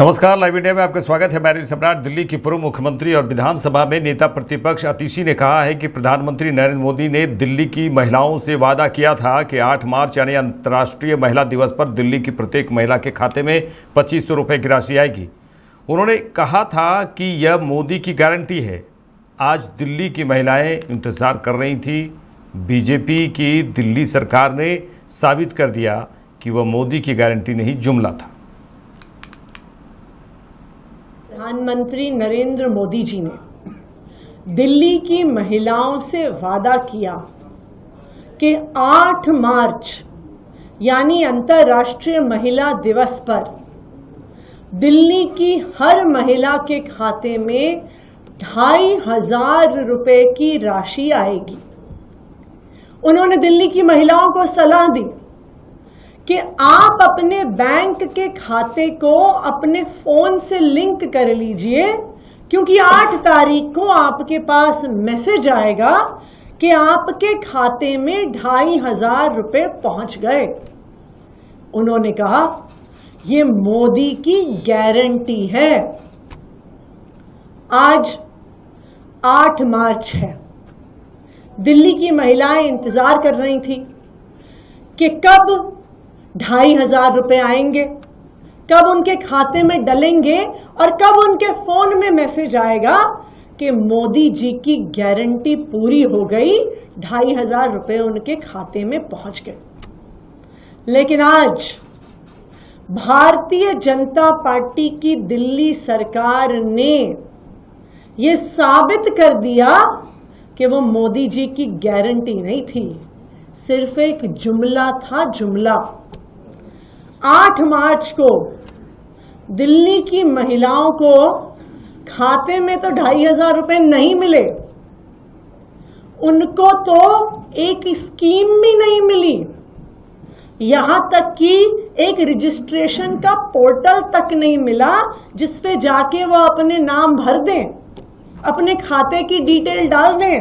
नमस्कार, live India में आपका स्वागत है। मैं सम्राट। दिल्ली की पूर्व मुख्यमंत्री और विधानसभा में नेता प्रतिपक्ष अतिशी ने कहा है कि प्रधानमंत्री नरेंद्र मोदी ने दिल्ली की महिलाओं से वादा किया था कि 8 मार्च यानी अंतर्राष्ट्रीय महिला दिवस पर दिल्ली की प्रत्येक महिला के खाते में 2500 रुपये की राशि आएगी। उन्होंने कहा था कि यह मोदी की गारंटी है। आज दिल्ली की महिलाएं इंतजार कर रही थी। बीजेपी की दिल्ली सरकार ने साबित कर दिया कि वह मोदी की गारंटी नहीं, जुमला था। प्रधानमंत्री नरेंद्र मोदी जी ने दिल्ली की महिलाओं से वादा किया कि 8 मार्च यानी अंतर्राष्ट्रीय महिला दिवस पर दिल्ली की हर महिला के खाते में 2500 रुपए की राशि आएगी। उन्होंने दिल्ली की महिलाओं को सलाह दी कि आप अपने बैंक के खाते को अपने फोन से लिंक कर लीजिए, क्योंकि 8 तारीख को आपके पास मैसेज आएगा कि आपके खाते में 2500 रुपए पहुंच गए। उन्होंने कहा ये मोदी की गारंटी है। आज 8 मार्च है। दिल्ली की महिलाएं इंतजार कर रही थी कि कब 2500 रुपए आएंगे, कब उनके खाते में डलेंगे और कब उनके फोन में मैसेज आएगा कि मोदी जी की गारंटी पूरी हो गई, 2500 रुपए उनके खाते में पहुंच गए। लेकिन आज भारतीय जनता पार्टी की दिल्ली सरकार ने यह साबित कर दिया कि वो मोदी जी की गारंटी नहीं थी, सिर्फ एक जुमला था, जुमला। 8 मार्च को दिल्ली की महिलाओं को खाते में तो 2500 रुपए नहीं मिले, उनको तो एक स्कीम भी नहीं मिली। यहां तक कि एक रजिस्ट्रेशन का पोर्टल तक नहीं मिला जिसपे जाके वो अपने नाम भर दें, अपने खाते की डिटेल डाल दें,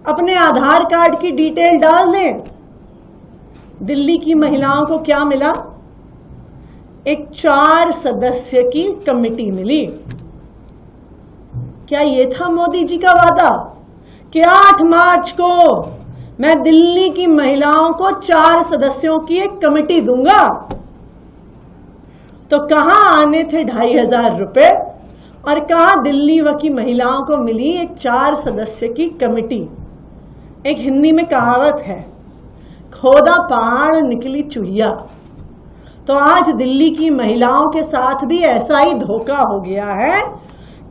अपने आधार कार्ड की डिटेल डाल दें। दिल्ली की महिलाओं को क्या मिला? एक 4 सदस्य की कमेटी मिली। क्या यह था मोदी जी का वादा कि 8 मार्च को मैं दिल्ली की महिलाओं को 4 सदस्यों की एक कमेटी दूंगा? तो कहां आने थे 2500 रुपए और कहां दिल्ली की महिलाओं को मिली एक 4 सदस्य की कमेटी? एक हिंदी में कहावत है, खोदा पहाड़ निकली चुहिया। तो आज दिल्ली की महिलाओं के साथ भी ऐसा ही धोखा हो गया है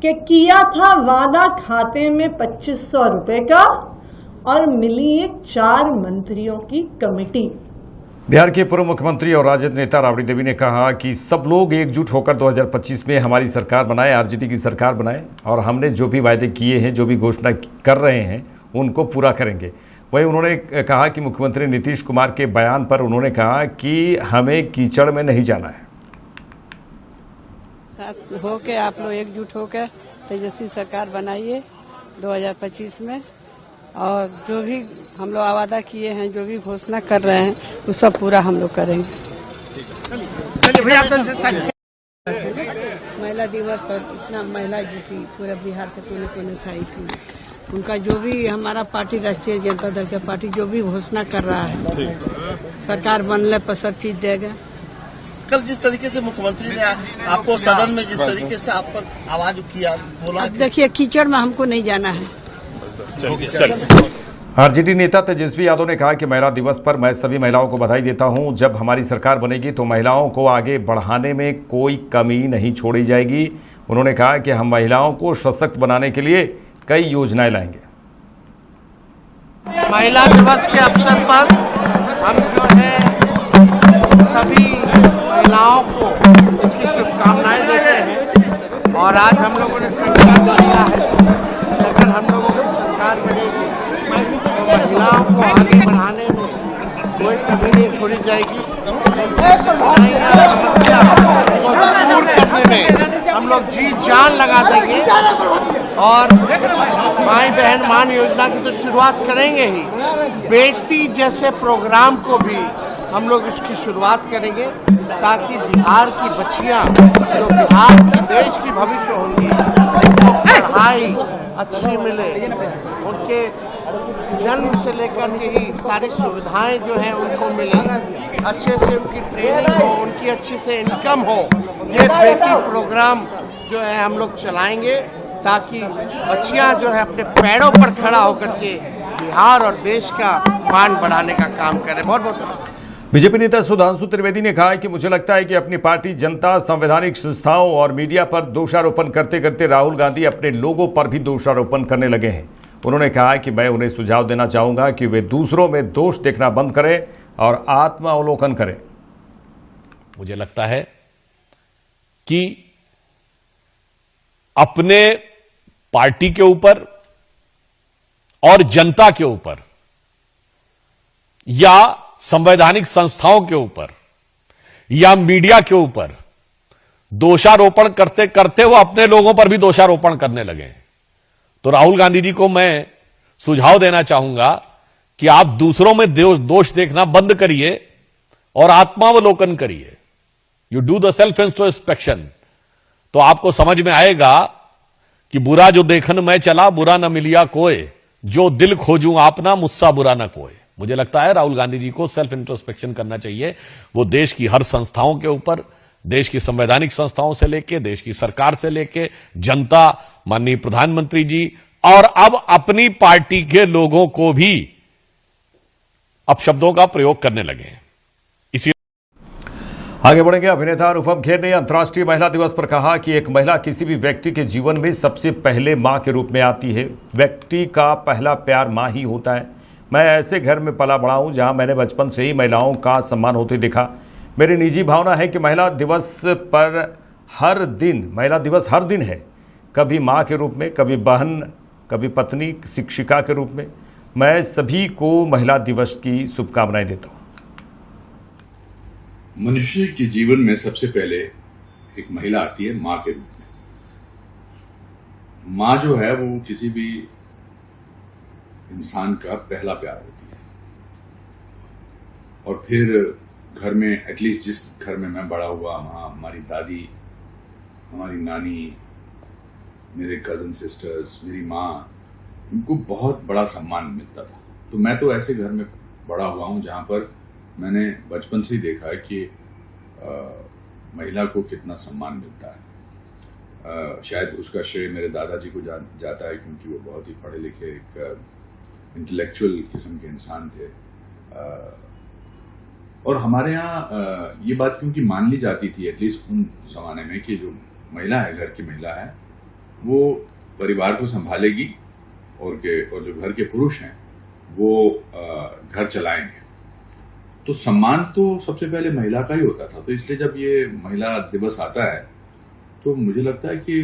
कि किया था वादा खाते में 2500 रुपए का और मिली एक 4 मंत्रियों की कमेटी। बिहार के पूर्व मुख्यमंत्री और राजद नेता राबड़ी देवी ने कहा कि सब लोग एकजुट होकर 2025 में हमारी सरकार बनाए, आरजेडी की सरकार बनाए, और हमने जो भी वायदे किए हैं, जो भी घोषणा कर रहे हैं, उनको पूरा करेंगे। वहीं उन्होंने कहा कि मुख्यमंत्री नीतीश कुमार के बयान पर उन्होंने कहा कि हमें कीचड़ में नहीं जाना है। साथ होके आप लोग एकजुट होकर तेजस्वी सरकार बनाइए 2025 में, और जो भी हम लोग वादा किए हैं, जो भी घोषणा कर रहे हैं, वो सब पूरा हम लोग करेंगे। महिला दिवस पर इतना महिला जुटी, पूरे बिहार से कोने कोने से आई थी। उनका जो भी हमारा पार्टी राष्ट्रीय जनता दल का पार्टी जो भी घोषणा कर रहा है, सरकार बनने पर सब चीज देगा। कल जिस तरीके से मुख्यमंत्री ने आपको सदन में जिस तरीके से आप पर आवाज किया, बोला, देखिए कीचड़ में हमको नहीं जाना है। आरजेडी नेता तेजस्वी यादव ने कहा कि महिला दिवस पर मैं सभी महिलाओं को बधाई देता हूं। जब हमारी सरकार बनेगी तो महिलाओं को आगे बढ़ाने में कोई कमी नहीं छोड़ी जाएगी। उन्होंने कहा कि हम महिलाओं को सशक्त बनाने के लिए कई योजनाएं लाएंगे। महिला दिवस के अवसर पर हम जो है सभी महिलाओं को इसकी शुभकामनाएं देते हैं, और आज हम लोगों ने संकल्प लिया है कि अगर हम लोगों की सरकार बनेगी तो महिलाओं को आगे बढ़ाने में कोई कमी नहीं छोड़ी जाएगी। समस्या को दूर करने में हम लोग जी जान लगा देंगे और माई बहन मान योजना की तो शुरुआत करेंगे ही, बेटी जैसे प्रोग्राम को भी हम लोग इसकी शुरुआत करेंगे ताकि बिहार की बच्चियां जो बिहार देश की भविष्य होंगी उनको पढ़ाई अच्छी मिले, उनके जन्म से लेकर के ही सारी सुविधाएं जो हैं उनको मिले, अच्छे से उनकी ट्रेनिंग हो, उनकी अच्छी से इनकम हो। ये बेटी प्रोग्राम जो है हम लोग चलाएंगे ताकि बच्चियां जो है अपने पैरों पर खड़ा होकर के बिहार और देश का मान बढ़ाने का काम करें। बहुत बहुत बीजेपी नेता सुधांशु त्रिवेदी ने कहा है कि मुझे लगता है कि अपनी पार्टी जनता, संवैधानिक संस्थाओं और मीडिया पर दोषारोपण करते करते राहुल गांधी अपने लोगों पर भी दोषारोपण करने लगे हैं। उन्होंने कहा कि मैं उन्हें सुझाव देना चाहूंगा कि वे दूसरों में दोष देखना बंद करें और आत्मावलोकन करें। मुझे लगता है कि अपने पार्टी के ऊपर और जनता के ऊपर या संवैधानिक संस्थाओं के ऊपर या मीडिया के ऊपर दोषारोपण करते करते वो अपने लोगों पर भी दोषारोपण करने लगे। तो राहुल गांधी जी को मैं सुझाव देना चाहूंगा कि आप दूसरों में दोष देखना बंद करिए और आत्मावलोकन करिए। You do the self introspection, तो आपको समझ में आएगा कि बुरा जो देखन मैं चला, बुरा न मिलिया कोई, जो दिल खोजूं आपना, मुझसा बुरा न कोई। मुझे लगता है राहुल गांधी जी को सेल्फ इंट्रोस्पेक्शन करना चाहिए। वो देश की हर संस्थाओं के ऊपर, देश की संवैधानिक संस्थाओं से लेके, देश की सरकार से लेके, जनता, माननीय प्रधानमंत्री जी और अब अपनी पार्टी के लोगों को भी अपशब्दों का प्रयोग करने लगे हैं। इसी आगे बढ़ेंगे। अभिनेता अनुपम खेर ने अंतर्राष्ट्रीय महिला दिवस पर कहा कि एक महिला किसी भी व्यक्ति के जीवन में सबसे पहले मां के रूप में आती है। व्यक्ति का पहला प्यार मां ही होता है। मैं ऐसे घर में पला बड़ा हूं जहां मैंने बचपन से ही महिलाओं का सम्मान होते देखा। मेरी निजी भावना है कि महिला दिवस हर दिन है, कभी मां के रूप में, कभी बहन, कभी पत्नी, शिक्षिका के रूप में। मैं सभी को महिला दिवस की शुभकामनाएं देता हूं। मनुष्य के जीवन में सबसे पहले एक महिला आती है मां के रूप में। मां जो है वो किसी भी इंसान का पहला प्यार होती है। और फिर घर में, एटलीस्ट जिस घर में मैं बड़ा हुआ, वहाँ हमारी दादी, हमारी नानी, मेरे कजन सिस्टर्स, मेरी माँ, इनको बहुत बड़ा सम्मान मिलता था। तो मैं तो ऐसे घर में बड़ा हुआ हूँ जहाँ पर मैंने बचपन से ही देखा है कि महिला को कितना सम्मान मिलता है। शायद उसका श्रेय मेरे दादाजी को जाता है, क्योंकि वो बहुत ही पढ़े लिखे, एक इंटेलेक्चुअल किस्म के इंसान थे। और हमारे यहाँ ये बात क्योंकि मान ली जाती थी, एटलीस्ट उन जमाने में, कि जो महिला है, घर की महिला है, वो परिवार को संभालेगी और जो घर के पुरुष हैं वो घर चलाएंगे। तो सम्मान तो सबसे पहले महिला का ही होता था। तो इसलिए जब ये महिला दिवस आता है तो मुझे लगता है कि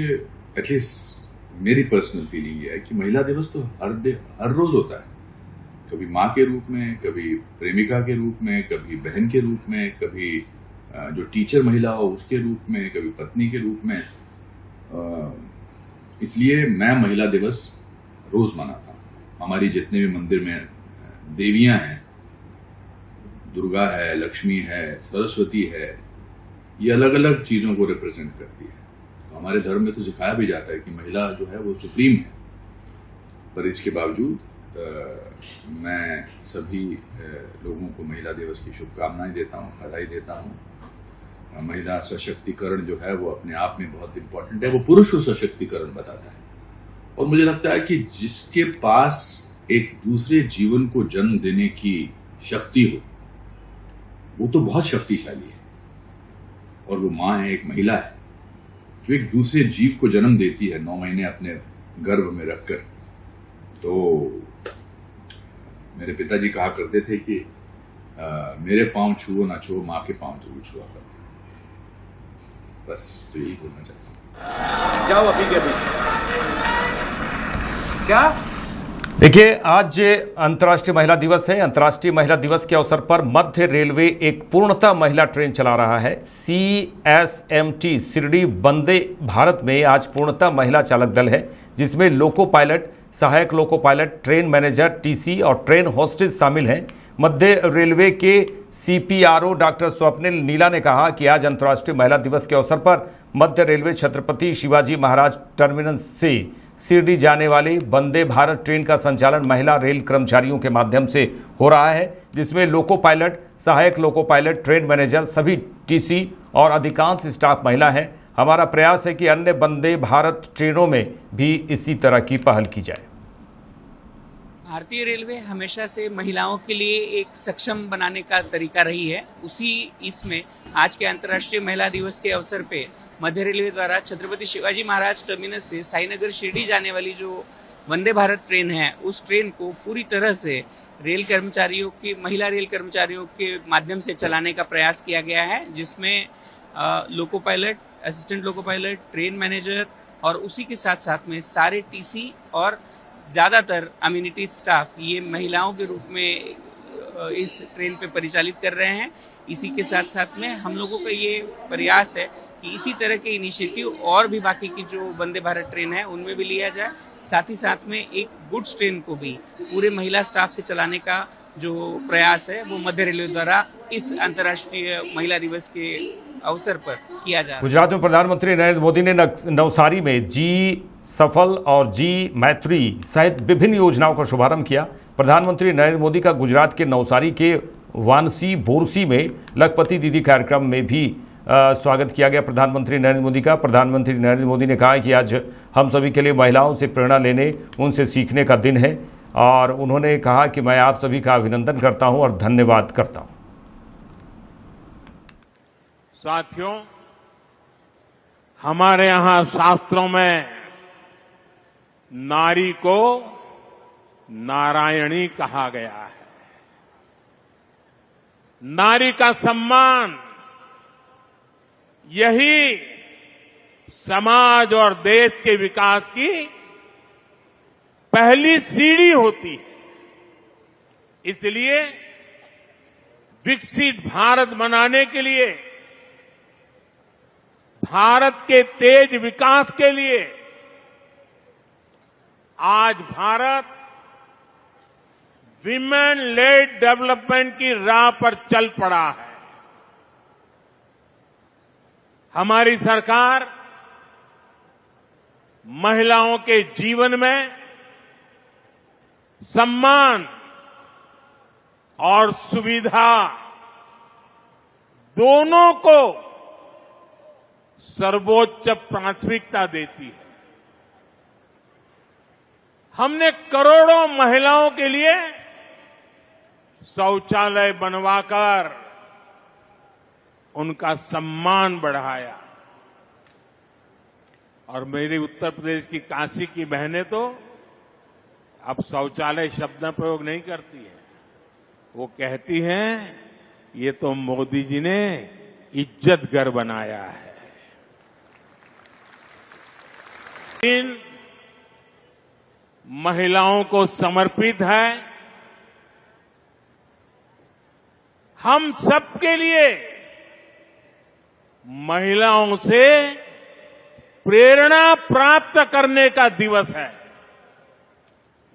एटलीस्ट मेरी पर्सनल फीलिंग ये है कि महिला दिवस तो हर रोज होता है। कभी माँ के रूप में, कभी प्रेमिका के रूप में, कभी बहन के रूप में, कभी जो टीचर महिला हो उसके रूप में, कभी पत्नी के रूप में। इसलिए मैं महिला दिवस रोज मनाता हूँ। हमारी जितने भी मंदिर में देवियां हैं, दुर्गा है, लक्ष्मी है, सरस्वती है, ये अलग अलग चीजों को रिप्रेजेंट करती है। तो हमारे धर्म में तो सिखाया भी जाता है कि महिला जो है वो सुप्रीम है। पर इसके बावजूद मैं सभी लोगों को महिला दिवस की शुभकामनाएं देता हूँ, बधाई देता हूँ। महिला सशक्तिकरण जो है वो अपने आप में बहुत इम्पोर्टेंट है। वो पुरुष को सशक्तिकरण बताता है। और मुझे लगता है कि जिसके पास एक दूसरे जीवन को जन्म देने की शक्ति हो, वो तो बहुत शक्तिशाली है। और वो माँ है, एक महिला है, जो एक दूसरे जीव को जन्म देती है 9 महीने अपने गर्भ में रखकर। तो मेरे पिताजी कहा करते थे कि मेरे पांव छुओ ना छुओ, माँ के पांव जरूर छुआ करो। बस तो यही बोलना चाहता हूँ। जाओ अभी के अभी। क्या? देखिए, आज अंतर्राष्ट्रीय महिला दिवस है। अंतर्राष्ट्रीय महिला दिवस के अवसर पर मध्य रेलवे एक पूर्णतः महिला ट्रेन चला रहा है। CSMT शिरडी वंदे भारत में आज पूर्णतः महिला चालक दल है, जिसमें लोको पायलट सहायक loco pilot, train manager, TC और ट्रेन होस्टेस शामिल हैं। मध्य रेलवे के सीपीआरओ डॉक्टर स्वप्निल नीला ने कहा कि आज अंतर्राष्ट्रीय महिला दिवस के अवसर पर मध्य रेलवे छत्रपति शिवाजी महाराज टर्मिनस से शिरडी जाने वाली वंदे भारत ट्रेन का संचालन महिला रेल कर्मचारियों के माध्यम से हो रहा है, जिसमें लोको पायलट, सहायक लोको पायलट, ट्रेन मैनेजर, सभी टीसी और अधिकांश स्टाफ महिला हैं। हमारा प्रयास है कि अन्य वंदे भारत ट्रेनों में भी इसी तरह की पहल की जाए। भारतीय रेलवे हमेशा से महिलाओं के लिए एक सक्षम बनाने का तरीका रही है। उसी इसमें आज के अंतर्राष्ट्रीय महिला दिवस के अवसर पे मध्य रेलवे द्वारा छत्रपति शिवाजी महाराज टर्मिनस से साईनगर शिरडी जाने वाली जो वंदे भारत ट्रेन है, उस ट्रेन को पूरी तरह से महिला रेल कर्मचारियों के माध्यम से चलाने का प्रयास किया गया है, जिसमें loco pilot, assistant loco pilot, train manager और उसी के साथ साथ में सारे टीसी और ज्यादातर अम्यूनिटी स्टाफ ये महिलाओं के रूप में इस ट्रेन पे परिचालित कर रहे हैं। इसी के साथ साथ में हम लोगों का ये प्रयास है कि इसी तरह के इनिशिएटिव और भी बाकी की जो वंदे भारत ट्रेन है उनमें भी लिया जाए। साथ ही साथ में एक गुड्स ट्रेन को भी पूरे महिला स्टाफ से चलाने का जो प्रयास है वो मध्य रेलवे द्वारा इस अंतर्राष्ट्रीय महिला दिवस के अवसर पर किया जा रहा है। गुजरात में प्रधानमंत्री नरेंद्र मोदी ने नवसारी में जी सफल और जी मैत्री सहित विभिन्न योजनाओं का शुभारंभ किया। प्रधानमंत्री नरेंद्र मोदी का गुजरात के नवसारी के वानसी बोरसी में लखपति दीदी कार्यक्रम में भी स्वागत किया गया प्रधानमंत्री नरेंद्र मोदी का। प्रधानमंत्री नरेंद्र मोदी ने कहा कि आज हम सभी के लिए महिलाओं से प्रेरणा लेने, उनसे सीखने का दिन है और उन्होंने कहा कि मैं आप सभी का अभिनंदन करता हूं और धन्यवाद करता हूं। साथियों, हमारे यहां शास्त्रों में नारी को नारायणी कहा गया है। नारी का सम्मान यही समाज और देश के विकास की पहली सीढ़ी होती है। इसलिए विकसित भारत बनाने के लिए, भारत के तेज विकास के लिए आज भारत विमेन लेड डेवलपमेंट की राह पर चल पड़ा है। हमारी सरकार महिलाओं के जीवन में सम्मान और सुविधा दोनों को सर्वोच्च प्राथमिकता देती है। हमने करोड़ों महिलाओं के लिए शौचालय बनवाकर उनका सम्मान बढ़ाया और मेरी उत्तर प्रदेश की काशी की बहनें तो अब शौचालय शब्द का प्रयोग नहीं करती है। वो कहती हैं, ये तो मोदी जी ने इज्जत घर बनाया है। इन महिलाओं को समर्पित है। हम सबके लिए महिलाओं से प्रेरणा प्राप्त करने का दिवस है।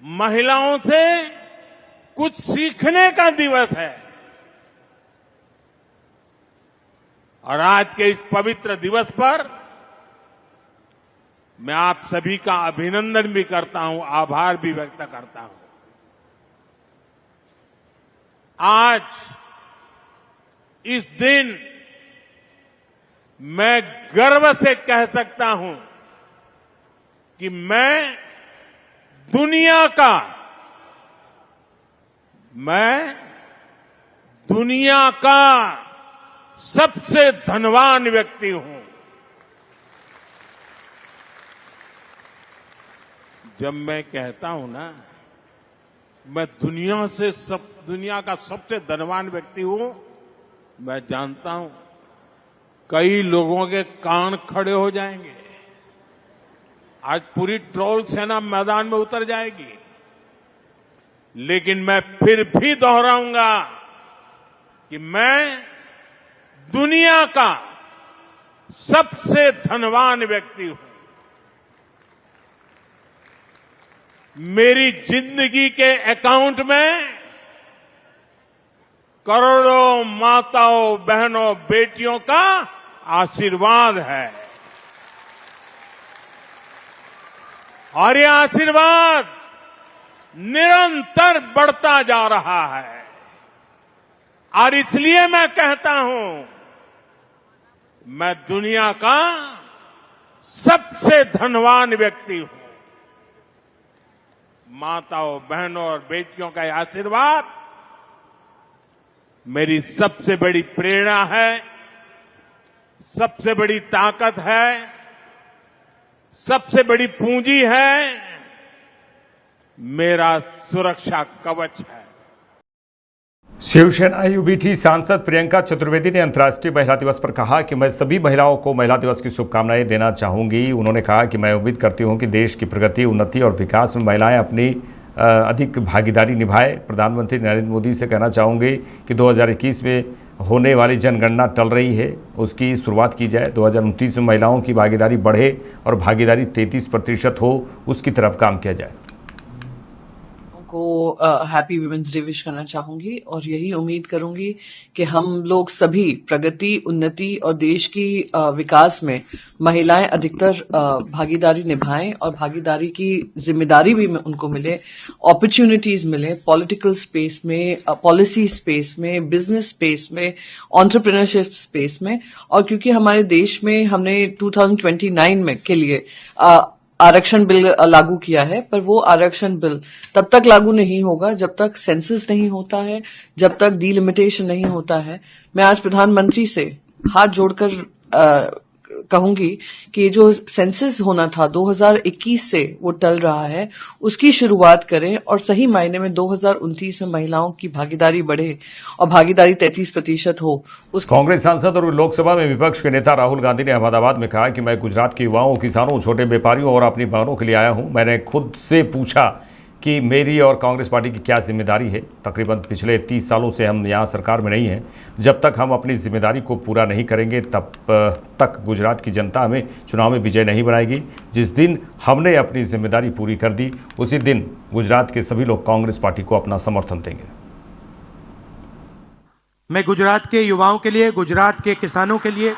महिलाओं से कुछ सीखने का दिवस है। और आज के इस पवित्र दिवस पर मैं आप सभी का अभिनंदन भी करता हूं, आभार भी व्यक्त करता हूं। आज इस दिन मैं गर्व से कह सकता हूं कि मैं दुनिया का सबसे धनवान व्यक्ति हूं। जब मैं कहता हूं ना, मैं दुनिया का सबसे धनवान व्यक्ति हूं, मैं जानता हूं कई लोगों के कान खड़े हो जाएंगे। आज पूरी ट्रोल सेना मैदान में उतर जाएगी, लेकिन मैं फिर भी दोहराऊंगा कि मैं दुनिया का सबसे धनवान व्यक्ति हूं। मेरी जिंदगी के अकाउंट में करोड़ों माताओं, बहनों, बेटियों का आशीर्वाद है और ये आशीर्वाद निरंतर बढ़ता जा रहा है। और इसलिए मैं कहता हूं, मैं दुनिया का सबसे धनवान व्यक्ति हूं। माताओं, बहनों और बेटियों का यह आशीर्वाद मेरी सबसे बड़ी प्रेरणा है, सबसे बड़ी ताकत है, सबसे बड़ी पूंजी है, मेरा सुरक्षा कवच है। शिवसेना यूबीटी सांसद प्रियंका चतुर्वेदी ने अंतर्राष्ट्रीय महिला दिवस पर कहा कि मैं सभी महिलाओं को महिला दिवस की शुभकामनाएं देना चाहूंगी। उन्होंने कहा कि मैं उम्मीद करती हूं कि देश की प्रगति, उन्नति और विकास में महिलाएं अपनी अधिक भागीदारी निभाएं। प्रधानमंत्री नरेंद्र मोदी से कहना चाहूंगी कि 2021 में होने वाली जनगणना टल रही है, उसकी शुरुआत की जाए। 2029 में महिलाओं की भागीदारी बढ़े और भागीदारी 33% हो, उसकी तरफ काम किया जाए। को हैप्पी वुमेन्स डे विश करना चाहूंगी और यही उम्मीद करूंगी कि हम लोग सभी प्रगति, उन्नति और देश की विकास में महिलाएं अधिकतर भागीदारी निभाएं और भागीदारी की जिम्मेदारी भी उनको मिले, अपॉर्चुनिटीज मिले पॉलिटिकल स्पेस में, पॉलिसी स्पेस में, बिजनेस स्पेस में, एंटरप्रेन्योरशिप स्पेस में। और क्योंकि हमारे देश में हमने 2029 में के लिए आरक्षण बिल लागू किया है, पर वो आरक्षण बिल तब तक लागू नहीं होगा जब तक सेंसस नहीं होता है, जब तक डिलिमिटेशन नहीं होता है। मैं आज प्रधानमंत्री से हाथ जोड़कर कहूंगी कि जो सेंसस होना था 2021 से वो टल रहा है, उसकी शुरुआत करें और सही मायने में 2029 में महिलाओं की भागीदारी बढ़े और भागीदारी 33% हो। कांग्रेस सांसद और लोकसभा में विपक्ष के नेता राहुल गांधी ने अहमदाबाद में कहा कि मैं गुजरात के युवाओं, किसानों, छोटे व्यापारियों और अपनी बहनों के लिए आया हूं। मैंने खुद से पूछा कि मेरी और कांग्रेस पार्टी की क्या जिम्मेदारी है। तकरीबन पिछले 30 सालों से हम यहाँ सरकार में नहीं हैं। जब तक हम अपनी जिम्मेदारी को पूरा नहीं करेंगे तब तक गुजरात की जनता हमें चुनाव में विजय नहीं बनाएगी। जिस दिन हमने अपनी जिम्मेदारी पूरी कर दी, उसी दिन गुजरात के सभी लोग कांग्रेस पार्टी को अपना समर्थन देंगे। मैं गुजरात के युवाओं के लिए, गुजरात के किसानों के लिए,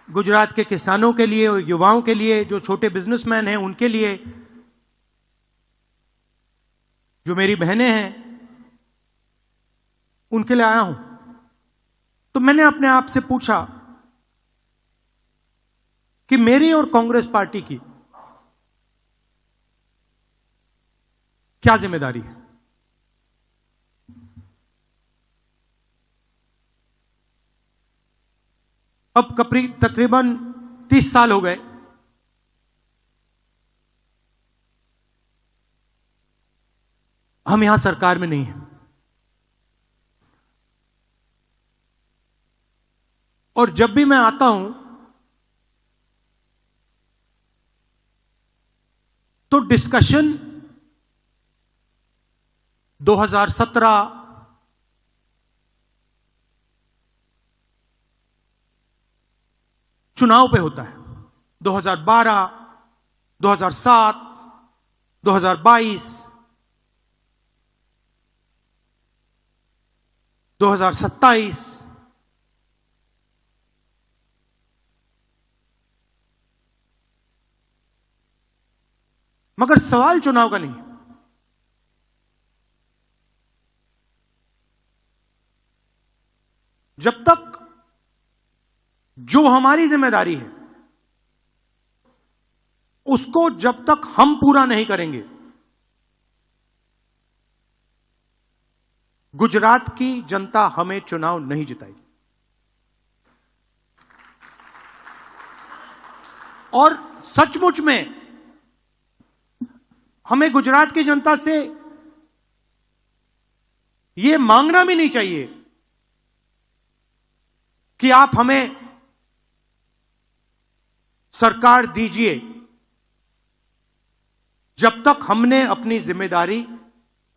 गुजरात के किसानों के लिए, युवाओं के लिए, जो छोटे बिजनेसमैन हैं उनके लिए, जो मेरी बहनें हैं उनके लिए आया हूं। तो मैंने अपने आप से पूछा कि मेरी और कांग्रेस पार्टी की क्या जिम्मेदारी है। अब तकरीबन 30 साल हो गए हम यहां सरकार में नहीं हैं और जब भी मैं आता हूं तो डिस्कशन 2017 चुनाव पे होता है, 2012, 2007, 2022, 2027, मगर सवाल चुनाव का नहीं। जब तक जो हमारी जिम्मेदारी है उसको जब तक हम पूरा नहीं करेंगे, गुजरात की जनता हमें चुनाव नहीं जिताएगी। और सचमुच में हमें गुजरात की जनता से यह मांगना भी नहीं चाहिए कि आप हमें सरकार दीजिए, जब तक हमने अपनी जिम्मेदारी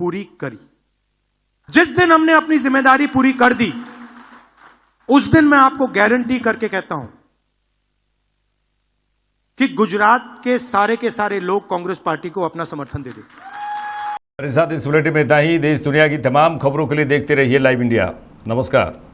पूरी करी। जिस दिन हमने अपनी जिम्मेदारी पूरी कर दी, उस दिन मैं आपको गारंटी करके कहता हूं कि गुजरात के सारे लोग कांग्रेस पार्टी को अपना समर्थन दे दें। मेरे साथ इस बुलेटिन में इतना ही। देश दुनिया की तमाम खबरों के लिए देखते रहिए लाइव इंडिया। नमस्कार।